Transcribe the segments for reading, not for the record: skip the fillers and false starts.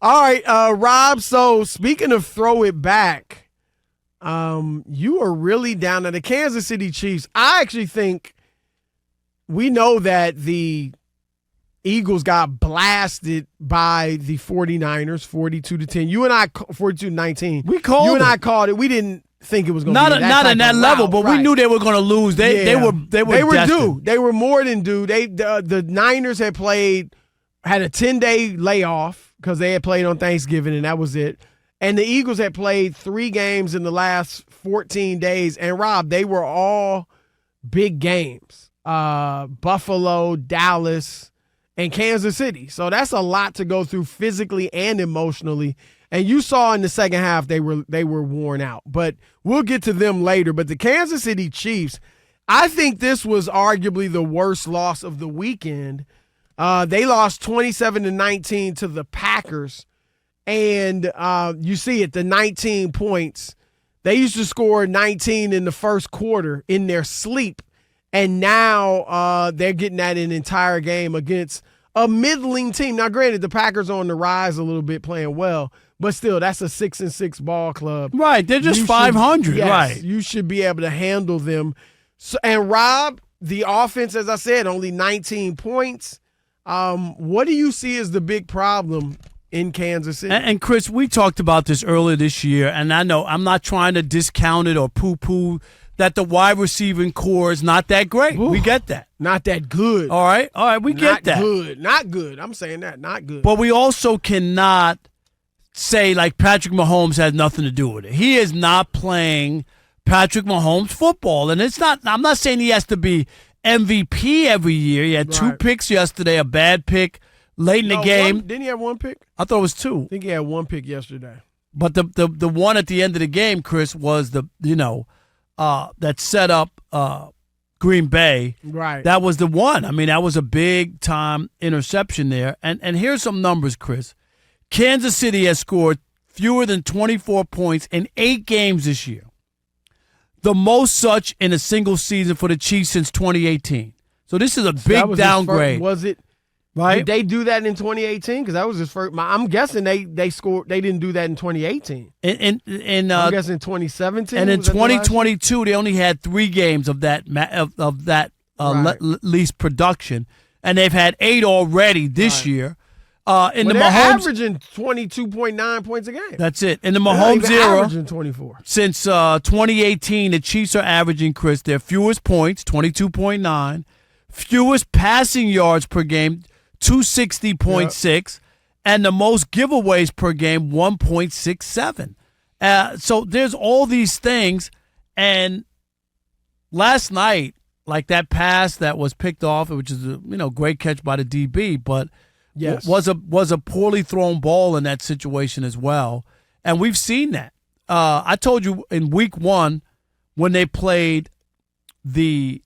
All right, Rob, so speaking of throw it back, you are really down at the Kansas City Chiefs. I actually think we know that the Eagles got blasted by the 49ers, 42-10. You and I, 42-19. We called it. You and I called it. We didn't think it was going to be not in that level, but right. we knew they were going to lose. They were destined. due. They were more than due. The Niners had a 10-day layoff because they had played on Thanksgiving, and that was it. And the Eagles had played 3 games in the last 14 days. And, Rob, they were all big games. Buffalo, Dallas, and Kansas City. So that's a lot to go through physically and emotionally. And you saw in the second half they were worn out. But we'll get to them later. But the Kansas City Chiefs, I think this was arguably the worst loss of the weekend. They lost 27-19 to the Packers. And you see it, the 19 points. They used to score 19 in the first quarter in their sleep. And now they're getting that an entire game against a middling team. Now, granted, the Packers are on the rise a little bit, playing well. But still, that's a 6-6 ball club. Right, they're just 500. Yes, right, you should be able to handle them. So, and Rob, the offense, as I said, only 19 points. What do you see as the big problem in Kansas City? And Chris, we talked about this earlier this year, and I know I'm not trying to discount it or poo-poo that the wide receiving core is not that great. Ooh, we get that. Not that good. All right, we get that. Not good. I'm saying that, not good. But we also cannot say like Patrick Mahomes has nothing to do with it. He is not playing Patrick Mahomes football, and it's not. I'm not saying he has to be MVP every year. He had 2 picks yesterday, a bad pick late in the game. Didn't he have 1 pick? I thought it was 2. I think he had 1 pick yesterday. But the one at the end of the game, Chris, was that set up Green Bay. Right. That was the one. I mean, that was a big time interception there. And here's some numbers, Chris. Kansas City has scored fewer than 24 points in 8 games this year. The most such in a single season for the Chiefs since 2018. So this is a big downgrade. Was it? Right? Did they do that in 2018? Because that was his first. I'm guessing they scored. They didn't do that in 2018. I'm guessing 2017. And in 2022, they only had 3 games of that least production, and they've had 8 already this year. They're averaging 22.9 points a game. That's it. In the Mahomes era, averaging 24. Since 2018, the Chiefs are averaging, Chris, their fewest points, 22.9, fewest passing yards per game, 260.6, and the most giveaways per game, 1.67. So there's all these things, and last night, like that pass that was picked off, which is a great catch by the DB, but yes, was a poorly thrown ball in that situation as well, and we've seen that. I told you in week 1 when they played the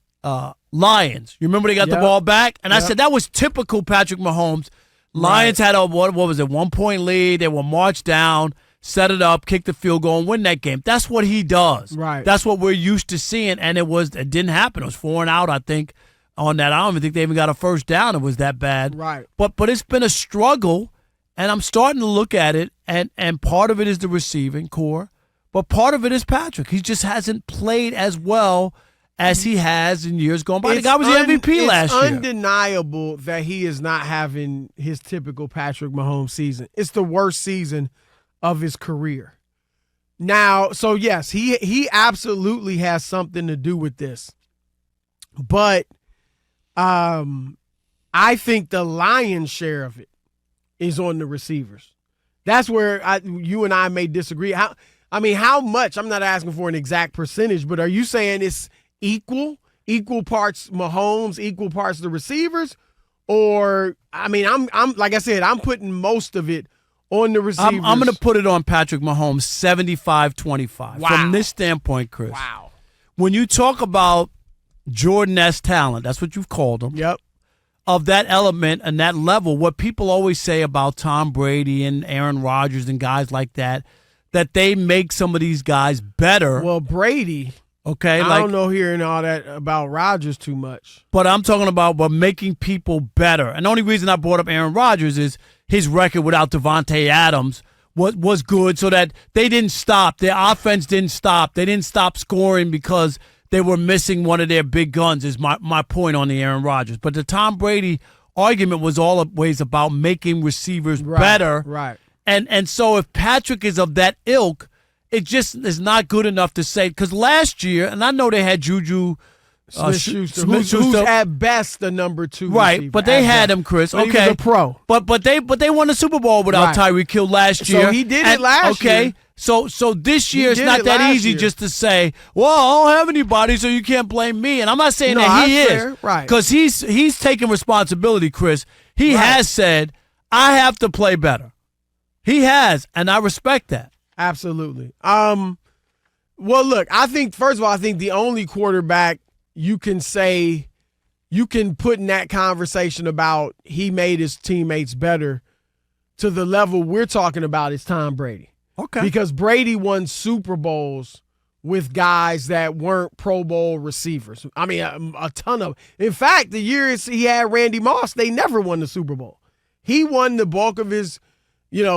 Lions. You remember they got the ball back? And I said that was typical Patrick Mahomes. Lions had a, what was it, 1-point lead. They were marched down, set it up, kick the field goal, and win that game. That's what he does. Right. That's what we're used to seeing, and it didn't happen. It was 4 and out, I think, on that. I don't even think they even got a first down. It was that bad. Right. But it's been a struggle, and I'm starting to look at it, and part of it is the receiving core, but part of it is Patrick. He just hasn't played as well as he has in years gone by. The guy was the MVP last year. It's undeniable that he is not having his typical Patrick Mahomes season. It's the worst season of his career. Now, so yes, he absolutely has something to do with this. But I think the lion's share of it is on the receivers. That's where you and I may disagree. How much? I'm not asking for an exact percentage, but are you saying it's equal parts Mahomes, equal parts the receivers? Or, I'm like I said, I'm putting most of it on the receivers. I'm going to put it on Patrick Mahomes, 75-25. Wow. From this standpoint, Chris. Wow. When you talk about Jordan-esque talent, that's what you've called him. Yep. Of that element and that level, what people always say about Tom Brady and Aaron Rodgers and guys like that they make some of these guys better. Well, Brady, okay, I don't know hearing all that about Rodgers too much. But I'm talking about making people better. And the only reason I brought up Aaron Rodgers is his record without Devontae Adams was good, so that they didn't stop. Their offense didn't stop. They didn't stop scoring because they were missing one of their big guns, is my point on the Aaron Rodgers. But the Tom Brady argument was always about making receivers better. Right. And so if Patrick is of that ilk, it just is not good enough to say. Because last year, and I know they had Juju Smith-Schuster, who's at best the number 2 right, receiver. but they had him, Chris. But okay, he was a pro. But they won the Super Bowl without Tyreek Hill last year. So he did it last year. Okay, so this year it's not that easy just to say, well, I don't have anybody, so you can't blame me. And I'm not saying that he is, right? Because he's taking responsibility, Chris. He has said, I have to play better. He has, and I respect that. Absolutely. Well, look, I think first of all, the only quarterback you can put in that conversation about he made his teammates better to the level we're talking about is Tom Brady. Okay. Because Brady won Super Bowls with guys that weren't Pro Bowl receivers. I mean, a ton of. In fact, the years he had Randy Moss, they never won the Super Bowl. He won the bulk of his,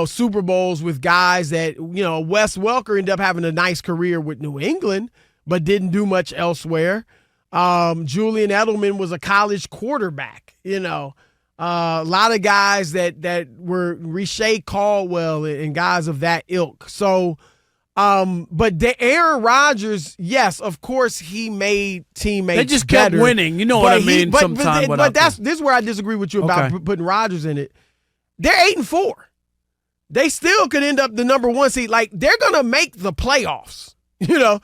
Super Bowls with guys that, Wes Welker ended up having a nice career with New England, but didn't do much elsewhere. Julian Edelman was a college quarterback, a lot of guys that were Richey Caldwell and guys of that ilk. So, but the Aaron Rodgers, yes, of course he made teammates They just better, kept winning. You know what I mean? Sometimes. But this is where I disagree with you about putting Rodgers in it. They're 8-4. They still could end up the number 1 seed. Like, they're going to make the playoffs. They're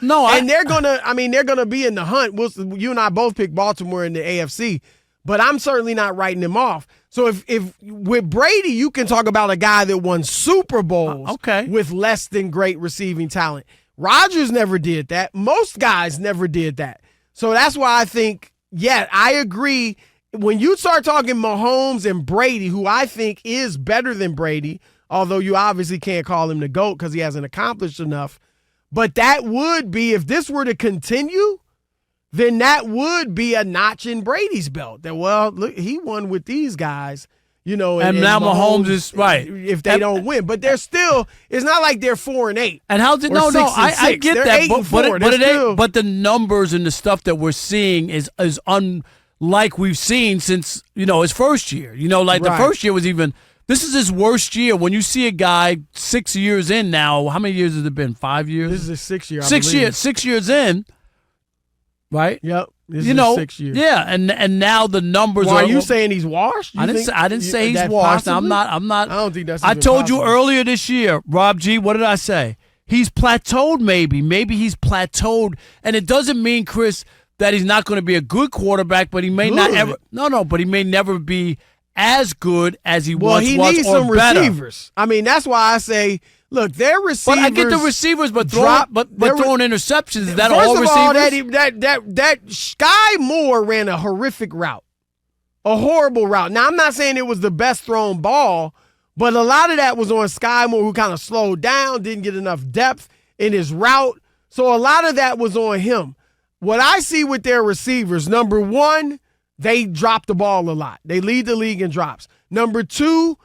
gonna be in the hunt. You and I both picked Baltimore in the AFC, but I'm certainly not writing them off. So if with Brady, you can talk about a guy that won Super Bowls with less than great receiving talent. Rodgers never did that. Most guys never did that. So that's why I think, I agree. When you start talking Mahomes and Brady, who I think is better than Brady, although you obviously can't call him the GOAT because he hasn't accomplished enough. But that would be, if this were to continue, then that would be a notch in Brady's belt. That, well, look, he won with these guys, and now Mahomes is right if they don't win. But they're still, it's not like they're 4-8. And how's it? I get they're that, but the numbers and the stuff that we're seeing is unlike we've seen since his first year. The first year was even. This is his worst year. When you see a guy 6 years in now, how many years has it been? 5 years? This is his 6th year. 6 years in, right? Yep. This is his 6th year. Yeah, and now the numbers are you saying he's washed? I didn't say he's washed. Now, I'm not. I don't think that's. I told possible. you earlier this year, Rob G. What did I say? He's plateaued. Maybe he's plateaued, and it doesn't mean, Chris, that he's not going to be a good quarterback, but he may not ever. No, but he may never be as good as he once was, or better. Well, he needs some receivers. I mean, that's why I say, look, their receivers. But I get the receivers, but throwing interceptions. Is that all receivers? First of all, that Sky Moore ran a horrific route, a horrible route. Now, I'm not saying it was the best thrown ball, but a lot of that was on Sky Moore, who kind of slowed down, didn't get enough depth in his route. So a lot of that was on him. What I see with their receivers, number one, they drop the ball a lot. They lead the league in drops. Number two,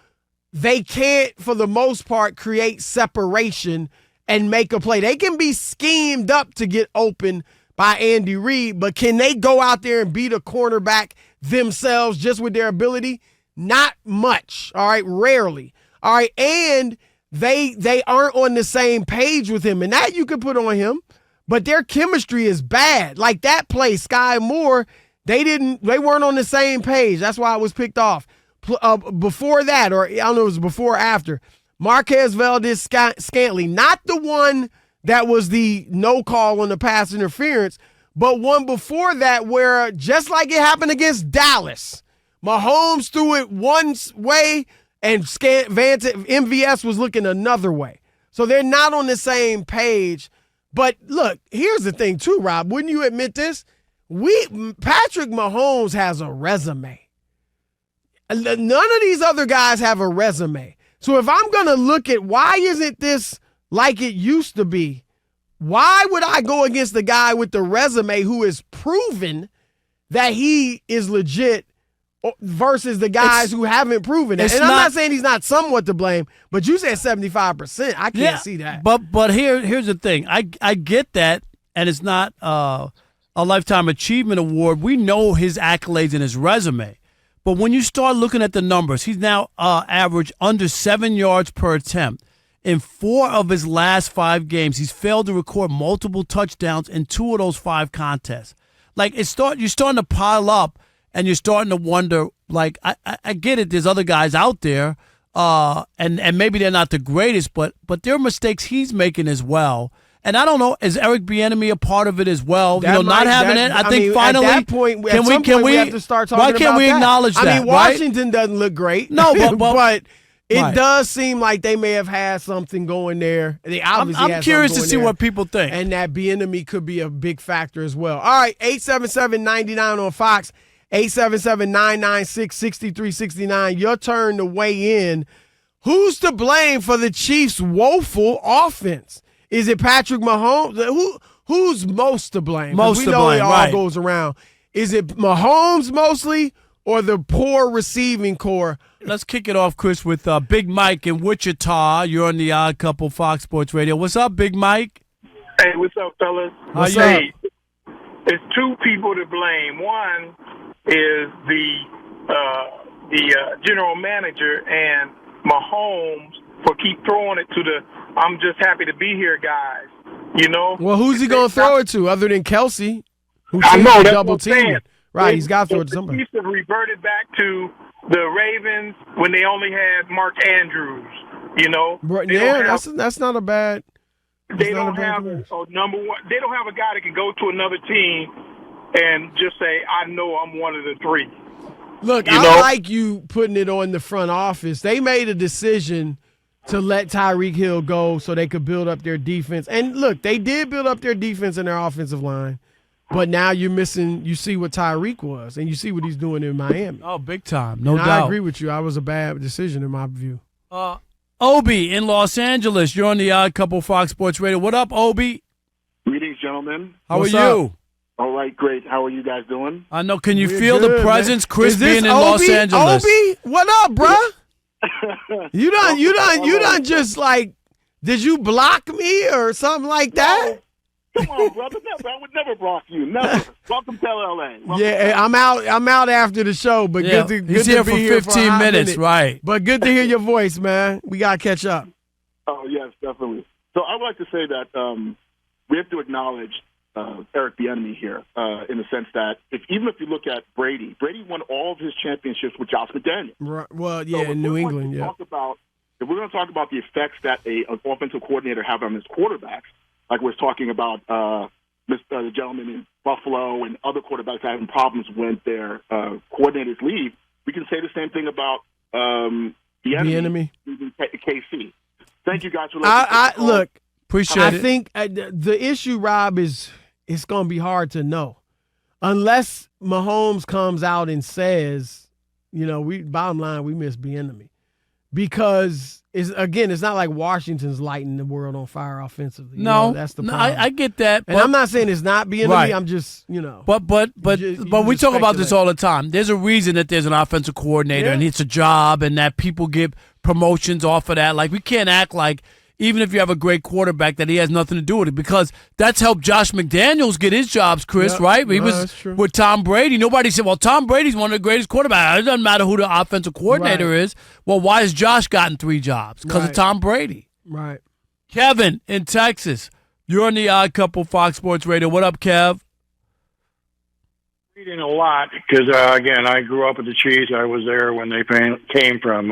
they can't, for the most part, create separation and make a play. They can be schemed up to get open by Andy Reid, but can they go out there and beat a cornerback themselves just with their ability? Not much, all right? Rarely, all right? And they aren't on the same page with him, and that you can put on him, but their chemistry is bad. Like that play, Sky Moore, they weren't on the same page. That's why it was picked off. Before that, or I don't know if it was before or after, Marquez Valdez-Scantling, not the one that was the no call on the pass interference, but one before that where, just like it happened against Dallas, Mahomes threw it one way and MVS was looking another way. So they're not on the same page. But look, here's the thing too, Rob. Wouldn't you admit this? Patrick Mahomes has a resume. None of these other guys have a resume. So if I'm going to look at why isn't this like it used to be, why would I go against the guy with the resume who has proven that he is legit versus the guys who haven't proven it. And I'm not saying he's not somewhat to blame, but you said 75%. I can't see that. But here's the thing. I get that, and it's not a Lifetime Achievement Award. We know his accolades and his resume. But when you start looking at the numbers, he's now averaged under 7 yards per attempt. In 4 of his last 5 games, he's failed to record multiple touchdowns in 2 of those 5 contests. Like, you're starting to pile up, and you're starting to wonder, like, I get it, there's other guys out there, and maybe they're not the greatest, but there are mistakes he's making as well. And I don't know, is Eric Bieniemy a part of it as well? Not having it. I think finally, at that point, can we have to start talking about that? Why can't we acknowledge that? I mean, Washington doesn't look great. No, but it does seem like they may have had something going there. They obviously I'm curious to see what people think. And that Bieniemy could be a big factor as well. All right, 877-99 on Fox, 877-996-6369. Your turn to weigh in. Who's to blame for the Chiefs' woeful offense? Is it Patrick Mahomes? Who's most to blame? Most to blame, we know it all goes around. Is it Mahomes mostly or the poor receiving core? Let's kick it off, Chris, with Big Mike in Wichita. You're on the Odd Couple Fox Sports Radio. What's up, Big Mike? Hey, what's up, fellas? What's up? There's 2 people to blame. One is the general manager and Mahomes for keep throwing it to the I'm just happy to be here, guys. You know? Well, who's he going to throw it to other than Kelsey? Who I know, that's double what I'm saying. team. Right, he's got to throw it to somebody. The Chiefs have reverted back to the Ravens when they only had Mark Andrews, you know? That's not a bad. They don't have a number one. They don't have a guy that can go to another team and just say, I know I'm one of the 3. Look, I like you putting it on the front office. They made a decision to let Tyreek Hill go so they could build up their defense. And look, they did build up their defense and their offensive line. But now you're missing – you see what Tyreek was, and you see what he's doing in Miami. Oh, big time. No doubt. I agree with you. I was a bad decision in my view. Obi in Los Angeles. You're on the Odd Couple Fox Sports Radio. What up, Obi? Greetings, gentlemen. How are you? All right, great. How are you guys doing? I know. Can you We're feel good, the presence, man. Chris, being in Los Angeles? Obi, what up, bruh? You done just like, did you block me or something like that? Come on, brother. Never. I would never block you. Never. Welcome to LA. I'm out after the show, but good to he's here be for here 15 for a minutes, minute. right? But good to hear your voice, man. We gotta catch up. Oh yes, definitely. So I would like to say that we have to acknowledge Eric Bieniemy here in the sense that even if you look at Brady won all of his championships with Josh McDaniels. Right. Well, yeah, in New England, yeah. If we're going to talk about the effects that an offensive coordinator have on his quarterbacks, like we're talking about the gentleman in Buffalo and other quarterbacks having problems when their coordinators leave, we can say the same thing about Bieniemy. KC. Thank you guys for listening. Look, appreciate it. I think the issue, Rob, is it's going to be hard to know unless Mahomes comes out and says, bottom line, we miss Bieniemy. Because it's not like Washington's lighting the world on fire offensively. That's the problem. I get that. And I'm not saying it's not Bieniemy. Right. I'm just, But we talk about this all the time. There's a reason that there's an offensive coordinator and it's a job and that people get promotions off of that. Like, we can't act like even if you have a great quarterback that he has nothing to do with it, because that's helped Josh McDaniels get his jobs, Chris, right? He was with Tom Brady. Nobody said, well, Tom Brady's one of the greatest quarterbacks. It doesn't matter who the offensive coordinator is. Well, why has Josh gotten 3 jobs? Because of Tom Brady. Right. Kevin in Texas. You're on the Odd Couple Fox Sports Radio. What up, Kev? Reading a lot because, again, I grew up with the Chiefs. I was there when they came from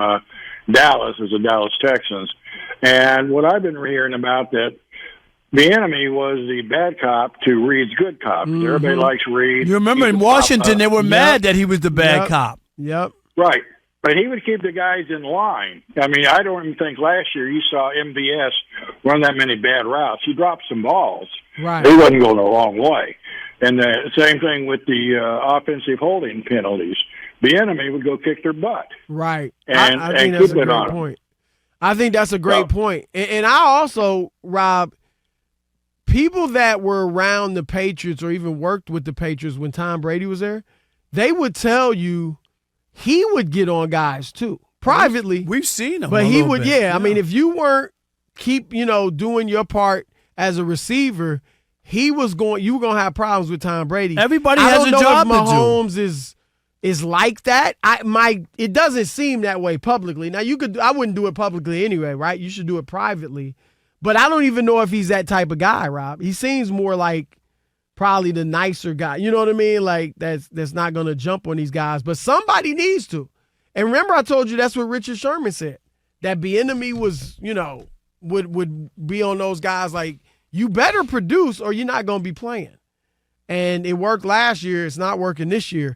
Dallas as the Dallas Texans. And what I've been hearing about that Bieniemy was the bad cop to Reed's good cop. Mm-hmm. Everybody likes Reed. You remember in Washington they were mad that he was the bad cop. Yep. Right. But he would keep the guys in line. I mean, I don't even think last year you saw MVS run that many bad routes. He dropped some balls. Right. He wasn't going the wrong way. And the same thing with the offensive holding penalties. Bieniemy would go kick their butt. Right. And, I think and that's keep a it great on point. I think that's a great point. And I also, Rob, people that were around the Patriots or even worked with the Patriots when Tom Brady was there, they would tell you he would get on guys too, privately. We've seen him. But a he little would, bit. yeah. I mean, if you weren't doing your part as a receiver, you were going to have problems with Tom Brady. Everybody I has don't a know job if to do. Mahomes is like that. It doesn't seem that way publicly. Now I wouldn't do it publicly anyway, right? You should do it privately. But I don't even know if he's that type of guy, Rob. He seems more like probably the nicer guy. You know what I mean? Like that's not going to jump on these guys. But somebody needs to. And remember, I told you that's what Richard Sherman said. That Bieniemy was, would be on those guys like, you better produce or you're not going to be playing. And it worked last year. It's not working this year.